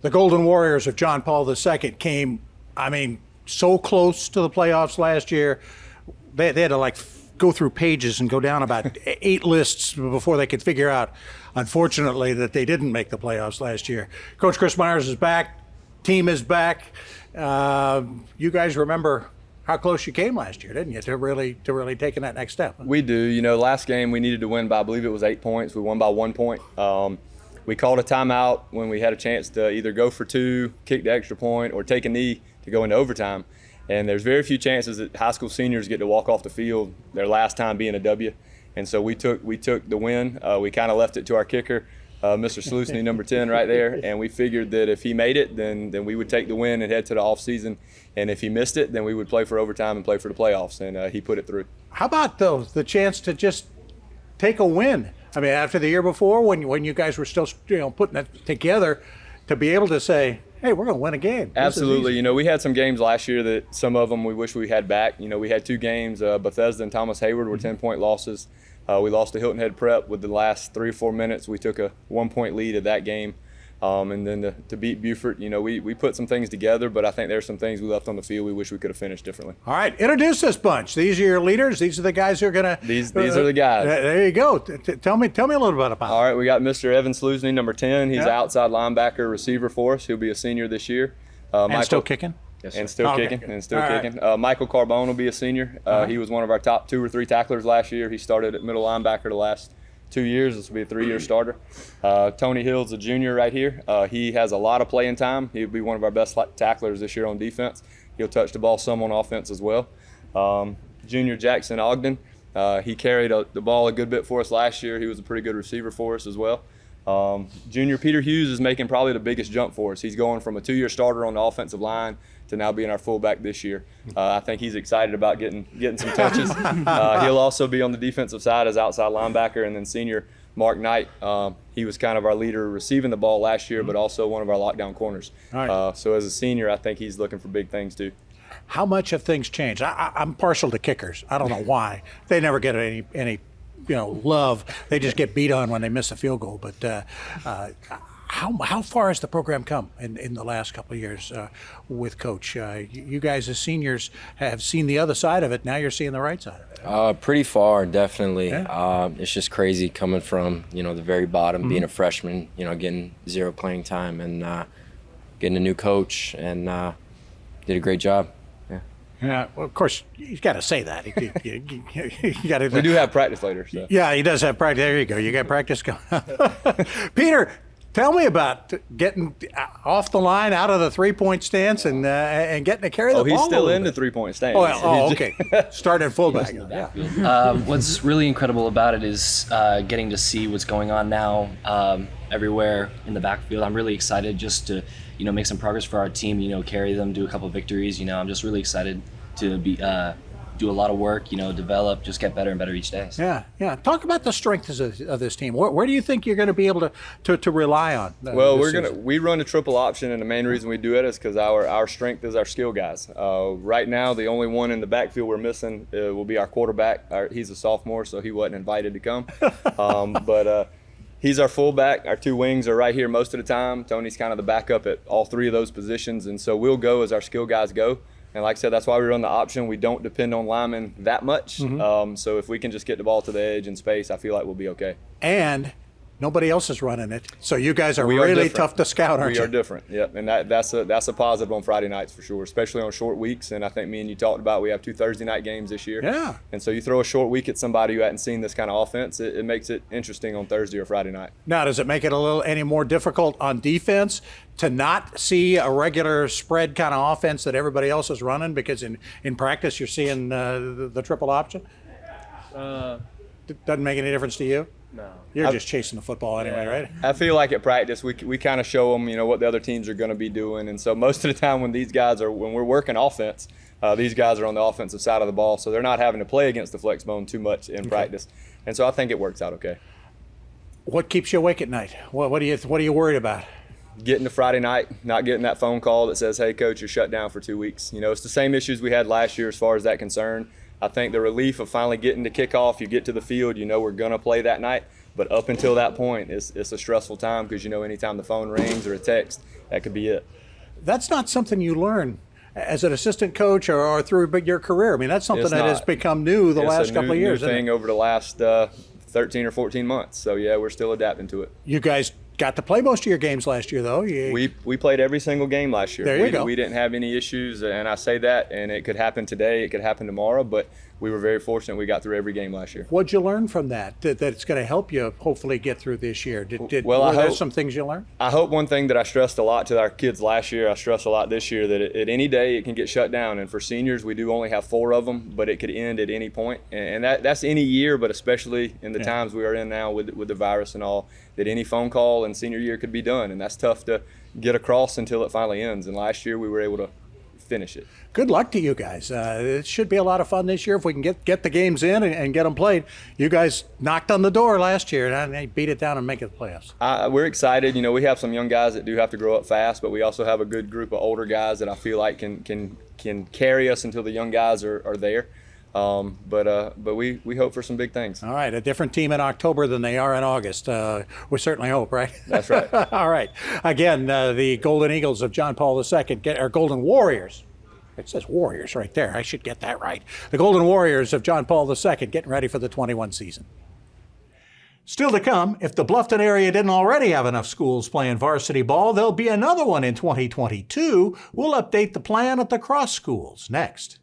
the Golden Warriors of John Paul II came, so close to the playoffs last year. They had to go through pages and go down about 8 lists before they could figure out, unfortunately, that they didn't make the playoffs last year. Coach Chris Myers is back. Team is back. You guys remember how close you came last year, didn't you, to really taking that next step? We do. Last game we needed to win by, I believe it was 8 points. We won by 1 point. We called a timeout when we had a chance to either go for 2, kick the extra point, or take a knee to go into overtime. And there's very few chances that high school seniors get to walk off the field their last time being a W. And so we took the win. We kind of left it to our kicker, Mr. Sluisny, number 10 right there. And we figured that if he made it, then we would take the win and head to the offseason. And if he missed it, then we would play for overtime and play for the playoffs. And he put it through. How about, though, the chance to just take a win? After the year before, when you guys were still putting it together, to be able to say, hey, we're going to win a game. Absolutely. We had some games last year that some of them we wish we had back. We had 2 games. Bethesda and Thomas Hayward were 10-point losses. We lost to Hilton Head Prep with the last 3 or 4 minutes. We took a 1-point lead at that game. And then to beat Beaufort, we put some things together, but I think there's some things we left on the field we wish we could have finished differently. All right, introduce this bunch. These are your leaders. These are the guys who are going to. These are the guys. There you go. Tell me a little bit about them. All right, we got Mr. Evan Sluisny, number 10. He's an outside linebacker receiver for us. He'll be a senior this year. And still kicking? Yes, and still kicking. Michael Carbone will be a senior. He was one of our top 2 or 3 tacklers last year. He started at middle linebacker the last 2 years. This will be a 3-year starter. Tony Hill's a junior right here. He has a lot of playing time. He'll be one of our best tacklers this year on defense. He'll touch the ball some on offense as well. Junior Jackson Ogden, he carried the ball a good bit for us last year. He was a pretty good receiver for us as well. Junior Peter Hughes is making probably the biggest jump for us. He's going from a 2-year starter on the offensive line to now being our fullback this year. I think he's excited about getting some touches. He'll also be on the defensive side as outside linebacker. And then senior Mark Knight, he was kind of our leader receiving the ball last year, but also one of our lockdown corners. Right. So as a senior, I think he's looking for big things too. How much have things changed? I'm partial to kickers. I don't know why. They never get any love. They just get beat on when they miss a field goal. But how far has the program come in the last couple of years with Coach? You guys as seniors have seen the other side of it. Now you're seeing the right side of it. Pretty far, definitely. Yeah. It's just crazy coming from the very bottom, being a freshman, getting 0 playing time, and getting a new coach, and did a great job. Yeah, well, of course, you got to say that. You got to. We do have practice later. So. Yeah, he does have practice. There you go. You got practice going. Peter, tell me about getting off the line, out of the 3-point stance, and getting to carry the ball. Oh, he's still in the bit. 3-point stance. Okay. Starting at fullback. Yeah. What's really incredible about it is getting to see what's going on now everywhere in the backfield. I'm really excited just to make some progress for our team. Carry them, do a couple of victories. I'm just really excited to be do a lot of work, develop, just get better and better each day. So. Yeah. Talk about the strengths of this team. Where do you think you're going to be able to rely on? Well, we run a triple option, and the main reason we do it is because our strength is our skill guys. Right now, the only one in the backfield we're missing will be our quarterback. He's a sophomore, so he wasn't invited to come. But he's our fullback. Our 2 wings are right here most of the time. Tony's kind of the backup at all 3 of those positions, and so we'll go as our skill guys go. And like I said, that's why we run the option. We don't depend on linemen that much. So if we can just get the ball to the edge in space, I feel like we'll be okay. And nobody else is running it. So you guys are really tough to scout, aren't you? We are different, yep. And that's a positive on Friday nights for sure, especially on short weeks. And I think me and you talked about we have 2 Thursday night games this year. Yeah. And so you throw a short week at somebody who hadn't seen this kind of offense, it makes it interesting on Thursday or Friday night. Now, does it make it any more difficult on defense to not see a regular spread kind of offense that everybody else is running? Because in practice you're seeing the triple option? Doesn't make any difference to you? No. You're just chasing the football anyway, right? I feel like at practice we kind of show them, what the other teams are going to be doing. And so most of the time when we're working offense, these guys are on the offensive side of the ball, so they're not having to play against the flex bone too much in practice. And so I think it works out okay. What keeps you awake at night? What are you worried about? Getting to Friday night, not getting that phone call that says, hey, coach, you're shut down for 2 weeks. It's the same issues we had last year as far as that concern. I think the relief of finally getting to kickoff, you get to the field, you know we're going to play that night. But up until that point, it's a stressful time because, you know, anytime the phone rings or a text, that could be it. That's not something you learn as an assistant coach or through your career. I mean, that's something that has become new the last couple of years. It's a new thing over the last 13 or 14 months. So, yeah, we're still adapting to it. You guys got to play most of your games last year, though. We played every single game last year. There you go. We didn't have any issues, and I say that, and it could happen today, it could happen tomorrow, but we were very fortunate we got through every game last year. What'd you learn from that it's going to help you hopefully get through this year? Well, were there some things you learned? I hope one thing that I stressed a lot to our kids last year, I stress a lot this year, that at any day it can get shut down. And for seniors, we do only have 4 of them, but it could end at any point. And that's any year, but especially in the times we are in now with the virus and all, that any phone call in senior year could be done. And that's tough to get across until it finally ends. And last year we were able to finish it. Good luck to you guys. It should be a lot of fun this year if we can get the games in and get them played. You guys knocked on the door last year and they beat it down and make it the playoffs. We're excited. You know, we have some young guys that do have to grow up fast, but we also have a good group of older guys that I feel like can carry us until the young guys are there. But we hope for some big things. All right, a different team in October than they are in August. We certainly hope, right? That's right. All right. Again, the Golden Eagles of John Paul II, or Golden Warriors. It says Warriors right there. I should get that right. The Golden Warriors of John Paul II getting ready for the 21 season. Still to come, if the Bluffton area didn't already have enough schools playing varsity ball, there'll be another one in 2022. We'll update the plan at the Cross Schools next.